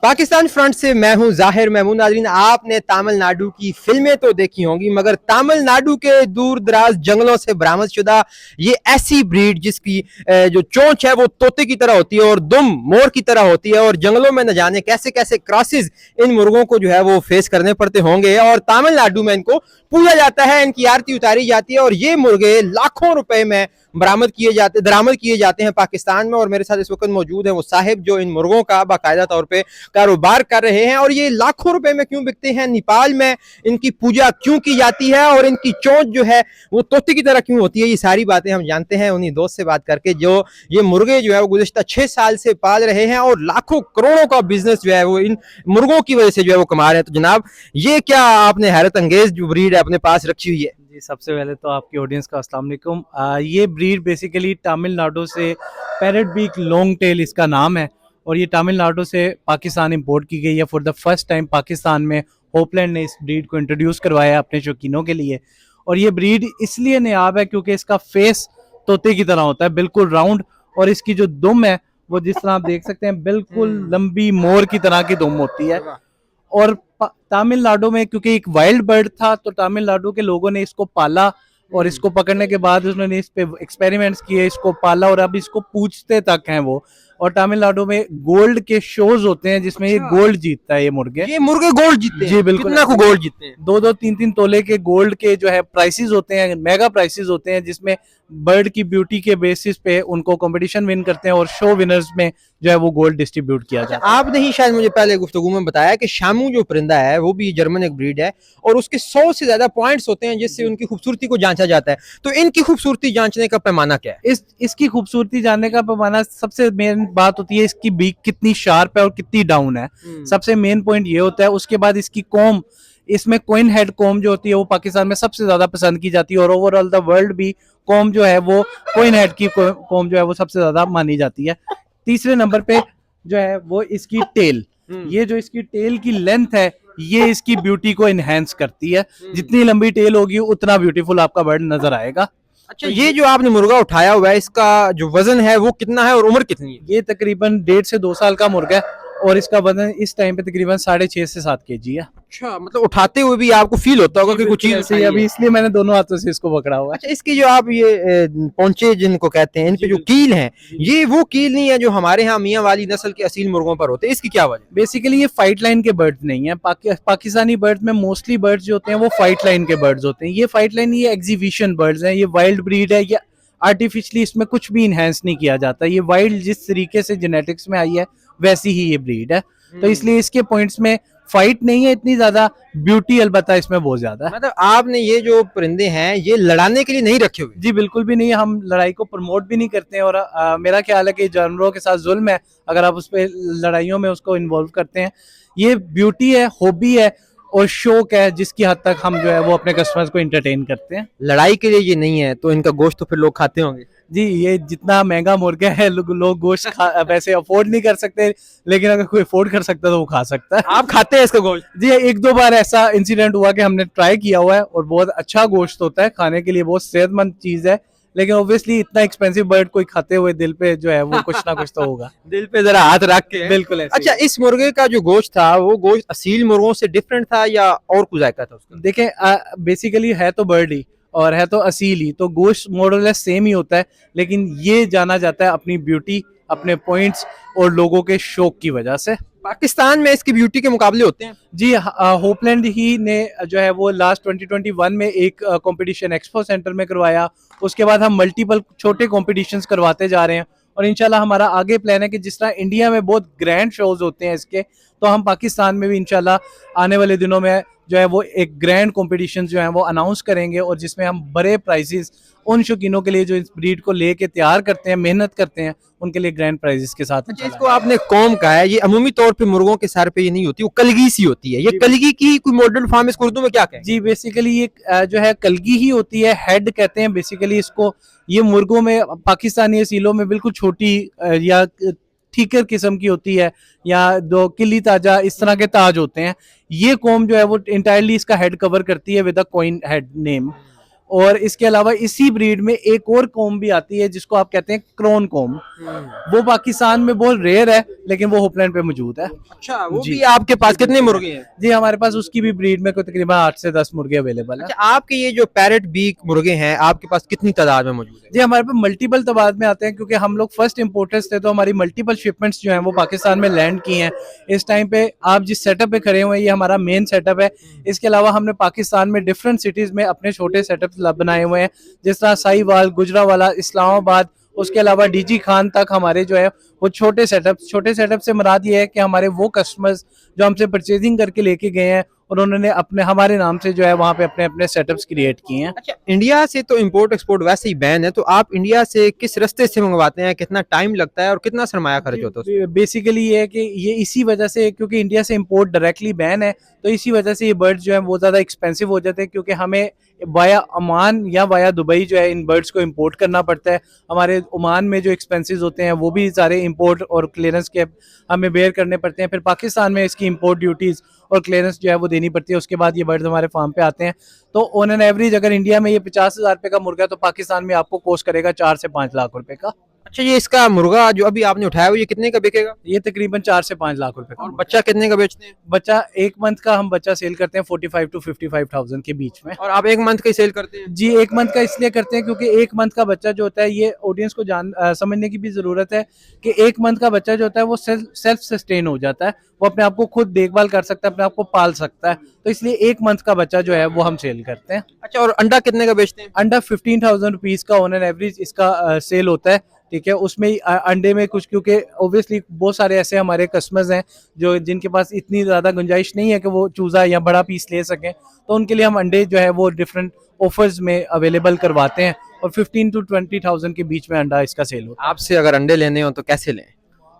Pakistan front से मैं हूं जाहिर महमूद। नाज़रीन, आपने तमिलनाडु की फिल्में तो देखी होंगी, मगर तमिलनाडु के दूर दराज जंगलों से बरामद शुदा ये ऐसी ब्रीड जिसकी जो चोंच है वो तोते की तरह होती है और दुम मोर की तरह होती है, और जंगलों में न जाने कैसे कैसे क्रॉसेस इन मुर्गों को जो है वो फेस करने पड़ते होंगे, और तमिलनाडु में इनको पूजा जाता है, इनकी आरती उतारी जाती है, और ये मुर्गे लाखों रुपए में दरामद किए जाते हैं पाकिस्तान में। और मेरे साथ इस वक्त मौजूद है वो साहिब जो इन मुर्गों का बाकायदा तौर पे कारोबार कर रहे हैं। और ये लाखों रुपए में क्यों बिकते हैं, नेपाल में इनकी पूजा क्यों की जाती है, और इनकी चोंच जो है वो तोते की तरह क्यों होती है, ये सारी बातें हम जानते हैं उन्हीं दोस्त से बात करके जो ये मुर्गे जो है वो गुज़िश्ता 6 साल से पाल रहे हैं और लाखों करोड़ों का बिजनेस जो है वो इन मुर्गों की वजह से जो है वो कमा रहे हैं। तो जनाब, ये क्या आपने हैरत अंगेज जो ब्रीड है अपने पास रखी हुई है? जी, सबसे पहले तो आपकी ऑडियंस का अस्सलाम वालेकुम। ये ब्रीड बेसिकली तमिलनाडु से पैरेट बीक लॉन्ग टेल इसका नाम है, और ये तमिलनाडु से पाकिस्तान इंपोर्ट की गई है। For the first time Pakistan में होपलैंड ने इस ब्रीड को इंट्रोड्यूस करवाया है अपने शौकीनों के लिए। और ये ब्रीड इसलिए नायाब है क्योंकि इसका फेस तोते की तरह होता है, बिल्कुल राउंड, और इसकी जो दुम है वो जिस तरह आप देख सकते हैं बिल्कुल लंबी मोर की तरह की दुम होती है। और तमिलनाडु में क्योंकि एक वाइल्ड बर्ड था तो तमिलनाडु के लोगों ने इसको पाला, और इसको पकड़ने के बाद उन्होंने इस पे एक्सपेरिमेंट्स किए, इसको पाला, और अब इसको पूछते तक हैं वो। और तमिलनाडु में गोल्ड के शोज होते हैं जिसमें ये गोल्ड जीतता है। ये मुर्गे गोल्ड जीतते हैं? जी बिल्कुल। कितना को गोल्ड जीतते हैं? 2-2, 3-3 तोले के गोल्ड के जो है प्राइसेस होते हैं, मेगा प्राइसेस होते हैं, जिसमें बर्ड की ब्यूटी के बेसिस पे उनको कंपटीशन विन करते हैं, और शो विनर्स में जो है वो गोल्ड डिस्ट्रीब्यूट किया जाता है। आपने ही शायद मुझे पहले गुफ्तगू में बताया कि शामू जो परिंदा है वो भी जर्मन एक ब्रीड है, और उसके 100 से ज्यादा पॉइंट्स होते हैं जिससे उनकी खूबसूरती को जांचा जाता है। तो इनकी खूबसूरती जांचने का पैमाना क्या है? इसकी खूबसूरती जानने का पैमाना, सबसे मेन बात होती है इसकी बीक कितनी शार्प है और कितनी डाउन है। सबसे मेन पॉइंट ये होता है। उसके बाद इसकी कॉम, इसमें कोइन हेड कॉम जो होती है वो पाकिस्तान में सबसे ज्यादा पसंद की जाती है, और ओवरऑल द वर्ल्ड भी कॉम जो है वो कोइन हेड की कॉम जो है वो सबसे ज्यादा मानी जाती है। तीसरे नंबर पे जो है वो इसकी टेल, ये जो इसकी टेल की लेंथ है ये इसकी ब्यूटी को इनहेंस करती है। जितनी लंबी टेल होगी उतना ब्यूटीफुल आपका बर्ड नजर आएगा। अच्छा, ये जो आपने मुर्गा उठाया हुआ है इसका जो वजन है वो कितना है और उम्र कितनी है? ये तकरीबन 1.5 से 2 साल का मुर्गा है, और इसका वजन इस टाइम पे तकरीबन 6.5 से 7 kg है। अच्छा, मतलब उठाते हुए भी आपको फील होता होगा कि कुछ चीज ऐसे ही, अभी इसलिए मैंने दोनों हाथों से इसको पकड़ा हुआ है। अच्छा, इसकी जो आप ये पौंचे जिनको कहते हैं, इन पे जो कील हैं, ये वो कील नहीं है जो हमारे यहाँ मियाँ वाली नस्ल के असील मुर्गों पर होते हैं, इसकी क्या वजह? बेसिकली ये फाइट लाइन के बर्ड्स नहीं है। पाकिस्तानी बर्ड्स में मोस्टली बर्ड्स जो होते हैं वो फाइट लाइन के बर्ड्स होते हैं। ये फाइट लाइन, ये एग्जीबिशन बर्ड्स हैं, ये वाइल्ड ब्रीड है, ये आर्टिफिशियली इसमें कुछ भी इनहेंस नहीं किया जाता। ये वाइल्ड जिस तरीके से जेनेटिक्स में आई है वैसी ही ये ब्रीड है, तो इसलिए इसके पॉइंट्स में फाइट नहीं है इतनी ज्यादा, ब्यूटी अलबत्ता इसमें बहुत ज्यादा है। मतलब आपने ये जो परिंदे हैं ये लड़ाने के लिए नहीं रखे हुए? जी बिल्कुल भी नहीं, हम लड़ाई को प्रमोट भी नहीं करते हैं, और मेरा ख्याल है कि जानवरों के साथ जुल्म है अगर आप उस पर लड़ाइयों में उसको इन्वॉल्व करते हैं। ये ब्यूटी है, हॉबी है और शौक है, जिसकी हद तक हम जो है वो अपने कस्टमर्स को एंटरटेन करते हैं। लड़ाई के लिए ये नहीं है तो इनका गोश्त तो फिर लोग खाते होंगे? जी, ये जितना महंगा मुर्गा है लोग गोश्त वैसे अफोर्ड नहीं कर सकते, लेकिन अगर कोई अफोर्ड कर सकता है तो वो खा सकता है। आप खाते हैं इसका गोश्त? जी, 1-2 बार ऐसा इंसिडेंट हुआ कि हमने ट्राई किया हुआ है, और बहुत अच्छा गोश्त होता है, खाने के लिए बहुत सेहतमंद चीज है, लेकिन ऑब्वियसली इतना एक्सपेंसिव बर्ड कोई खाते हुए दिल पे जो है वो कुछ ना कुछ तो होगा। दिल पे जरा हाथ रख के। बिल्कुल ऐसे। अच्छा, इस मुर्गे का जो गोश्त था वो गोश्त असील मुर्गों से डिफरेंट था या और कुछ जायका था उसका? देखें, बेसिकली है तो बर्ड ही और है तो असील ही, तो गोश्त मोरलेस सेम ही होता है, लेकिन ये जाना जाता है अपनी ब्यूटी, अपने पॉइंट्स और लोगों के शौक की वजह से। पाकिस्तान में इसकी ब्यूटी के मुकाबले होते हैं? जी, होपलैंड ही ने जो है वो लास्ट 2021 में एक कंपटीशन एक्सपो सेंटर में करवाया। उसके बाद हम मल्टीपल छोटे कॉम्पिटिशन्स करवाते जा रहे हैं, और इंशाल्लाह हमारा आगे प्लान है कि जिस तरह इंडिया में बहुत ग्रैंड शोज होते हैं इसके, तो हम पाकिस्तान में भी इंशाल्लाह आने वाले दिनों में जो है वो एक ग्रैंड कॉम्पिटिशन जो है वो अनाउंस करेंगे, और जिसमें हम बड़े प्राइजेस उन शौकीनों के लिए जो इस ब्रीड को लेके तैयार करते हैं, मेहनत करते हैं, उनके लिए ग्रैंड प्राइजेस के साथ। अच्छा, इसको आपने कॉम कहा है, ये अमूमी तौर पे मुर्गों के सर पे ये नहीं होती, वो कलगी सी होती है, ये कलगी की कोई मॉडल फॉर्म इसको उर्दू में क्या कहें? जी, बेसिकली ये जो है कलगी ही होती है, हेड कहते हैं बेसिकली इसको। ये मुर्गों में, पाकिस्तानी असीलों में बिल्कुल छोटी या ठीकर किस्म की होती है, या दो किली ताजा इस तरह के ताज होते हैं। ये कॉम जो है वो इंटायरली इसका हेड कवर करती है with a coin head name. और इसके अलावा इसी ब्रीड में एक और कॉम भी आती है जिसको आप कहते हैं क्रोन कॉम। वो पाकिस्तान में बहुत रेयर है लेकिन वो होपलैंड पे मौजूद है। अच्छा, वो जी। भी आपके पास कितने मुर्गे हैं? जी हमारे पास उसकी भी ब्रीड में कोई तकरीबन 8 से 10 मुर्गे अवेलेबल है। अच्छा, आपके ये जो पैरेट बीक मुर्गे हैं आपके पास कितनी तादाद में मौजूद है? जी हमारे पास मल्टीपल तादाद में आते हैं क्योंकि हम लोग फर्स्ट इंपोर्टर्स थे, तो हमारी मल्टीपल शिपमेंट्स जो हैं वो पाकिस्तान में लैंड की हैं। इस टाइम पे आप जिस सेटअप पे खड़े हुए हैं ये हमारा मेन सेटअप है। इसके अलावा हमने पाकिस्तान में डिफरेंट सिटीज़ में अपने छोटे सेटअप बनाए हुए हैं, जिस तरह साहिवाल, गुजरावाला, इस्लामाबाद, उसके अलावा डीजी खान तक हमारे जो है वो छोटे सेटअप से मुराद ये है कि हमारे वो कस्टमर्स जो हमसे परचेजिंग करके लेके गए हैं और उन्होंने अपने हमारे नाम से जो है वहाँ पे अपने अपने सेटअप्स क्रिएट किए हैं। अच्छा, इंडिया से तो इंपोर्ट एक्सपोर्ट वैसे ही बैन है, तो आप इंडिया से किस रास्ते से मंगवाते हैं, कितना टाइम लगता है और कितना सरमाया खर्च होता है? बेसिकली ये है कि ये इसी वजह से, क्योंकि इंडिया से इंपोर्ट डायरेक्टली बैन है, तो इसी वजह से ये बर्ड्स जो है वो ज़्यादा एक्सपेंसिव हो जाते हैं क्योंकि हमें वाया ओमान या वाया दुबई जो है इन बर्ड्स को इंपोर्ट करना पड़ता है। हमारे ओमान में जो एक्सपेंसेस होते हैं वो भी सारे इंपोर्ट और क्लियरेंस के हमें बेयर करने पड़ते हैं। फिर पाकिस्तान में इसकी इंपोर्ट ड्यूटीज़ और क्लियरेंस जो है वो देनी पड़ती है। उसके बाद ये बर्ड्स हमारे फार्म पे आते हैं। तो ऑन एन एवरेज अगर इंडिया में ये 50,000 रुपये का मुर्गा है तो पाकिस्तान में आपको कॉस्ट करेगा 4 से 5 लाख रुपए का। अच्छा, ये इसका मुर्गा जो अभी आपने उठाया हुआ ये कितने का बिकेगा ये तकरीबन 4 से 5 लाख रुपए का। और बच्चा कितने का बेचते हैं? बच्चा 1 मंथ का हम बच्चा सेल करते हैं 45 to 55,000 के बीच में। और आप 1 मंथ का ही सेल करते हैं? जी 1 मंथ का इसलिए करते हैं क्योंकि 1 मंथ का बच्चा जो होता है, ये ऑडियंस को समझने की भी जरूरत है कि 1 मंथ का बच्चा जो होता है वो सेल्फ सस्टेन हो जाता है, वो अपने आप को खुद देखभाल कर सकता है, अपने आप को पाल सकता है। तो इसलिए 1 मंथ का बच्चा जो है वो हम सेल करते हैं। अच्छा, और अंडा कितने का बेचते हैं? अंडा 15,000 रुपीज का ऑन एन एवरेज इसका सेल होता है। ठीक है, उसमें अंडे में कुछ, क्योंकि ऑब्वियसली बहुत सारे ऐसे हमारे कस्टमर्स हैं जो जिनके पास इतनी ज़्यादा गुंजाइश नहीं है कि वो चूज़ा या बड़ा पीस ले सकें, तो उनके लिए हम अंडे जो है वो डिफरेंट ऑफर्स में अवेलेबल करवाते हैं और 15 to 20,000 के बीच में अंडा इसका सेल होता है। आपसे अगर अंडे लेने हो तो कैसे लें?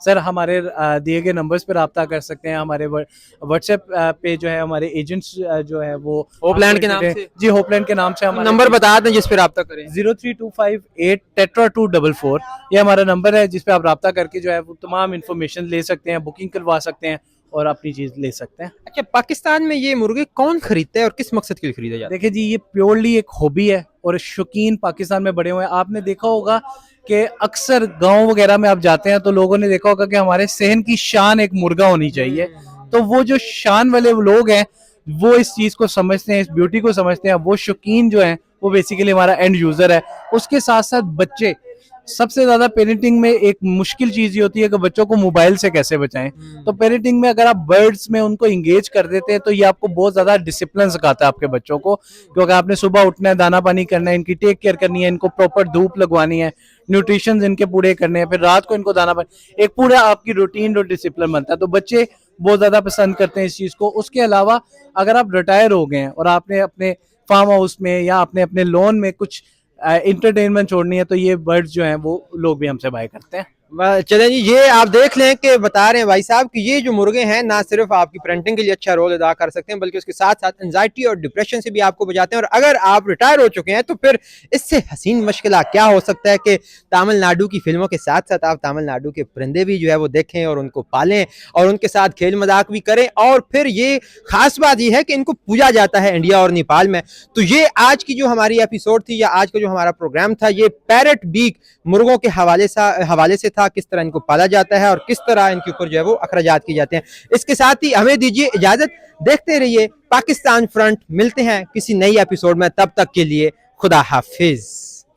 सर हमारे दिए गए नंबर्स पर रब्ता कर सकते हैं। हमारे व्हाट्सएप पे जो है हमारे एजेंट्स जो है वो होपलैंड के नाम से? जी होपलैंड के नाम से हमारा नंबर बता दें जिस पे रब्ता करें। 032584 ये हमारा नंबर है जिस पे आप रब्ता करके जो है वो तमाम इन्फॉर्मेशन ले सकते हैं, बुकिंग करवा सकते हैं और अपनी चीज़ ले सकते हैं। अच्छा, पाकिस्तान में ये मुर्गे कौन खरीदता है और किस मकसद के लिए खरीदे जाते हैं? देखिए जी, ये प्योरली एक हॉबी है और शौकीन पाकिस्तान में बड़े हुए हैं। आपने देखा होगा कि अक्सर गांव वगैरह में आप जाते हैं तो लोगों ने देखा होगा कि हमारे सहन की शान एक मुर्गा होनी चाहिए। तो वो जो शान वाले लोग हैं वो इस चीज को समझते हैं, इस ब्यूटी को समझते हैं। वो शौकीन जो है वो बेसिकली हमारा एंड यूजर है। उसके साथ साथ बच्चे, सबसे ज्यादा पेरेंटिंग में एक मुश्किल चीज ये होती है कि बच्चों को मोबाइल से कैसे बचाएं। तो पेरेंटिंग में अगर आप बर्ड्स में उनको इंगेज कर देते हैं तो ये आपको बहुत ज्यादा डिसिप्लिन सिखाता है आपके बच्चों को, क्योंकि आपने सुबह उठना है, दाना पानी करना है, इनकी टेक केयर करनी है, इनको प्रॉपर धूप लगवानी है, न्यूट्रिशन इनके पूरे करने हैं, फिर रात को इनको दाना पानी, एक पूरा आपकी रूटीन और डिसिप्लिन बनता है। तो बच्चे बहुत ज्यादा पसंद करते हैं इस चीज को। उसके अलावा अगर आप रिटायर हो गए हैं और आपने अपने फार्म हाउस में या आपने अपने लॉन में कुछ इंटरटेनमेंट छोड़नी है तो ये बर्ड्स जो हैं वो लोग भी हमसे बाय करते हैं। चलें जी, ये आप देख लें कि बता रहे हैं भाई साहब कि ये जो मुर्गे हैं ना सिर्फ आपकी पेरेंटिंग के लिए अच्छा रोल अदा कर सकते हैं बल्कि उसके साथ साथ एंजाइटी और डिप्रेशन से भी आपको बचाते हैं। और अगर आप रिटायर हो चुके हैं तो फिर इससे हसीन मशकिल क्या हो सकता है कि तमिलनाडु की फिल्मों के साथ साथ आप तमिलनाडु के परिंदे भी जो है वो देखें और उनको पालें और उनके साथ खेल मजाक भी करें। और फिर ये खास बात ये है कि इनको पूजा जाता है इंडिया और नेपाल में। तो ये आज की जो हमारी एपिसोड थी या आज का जो हमारा प्रोग्राम था ये पैरेट बीक मुर्गों के हवाले से था, किस तरह इनको पाला जाता है और किस तरह इनके ऊपर जो है वो अखराजात किए जाते हैं। इसके साथ ही हमें दीजिए इजाजत, देखते रहिए पाकिस्तान फ्रंट। मिलते हैं किसी नई एपिसोड में, तब तक के लिए खुदा हाफिज।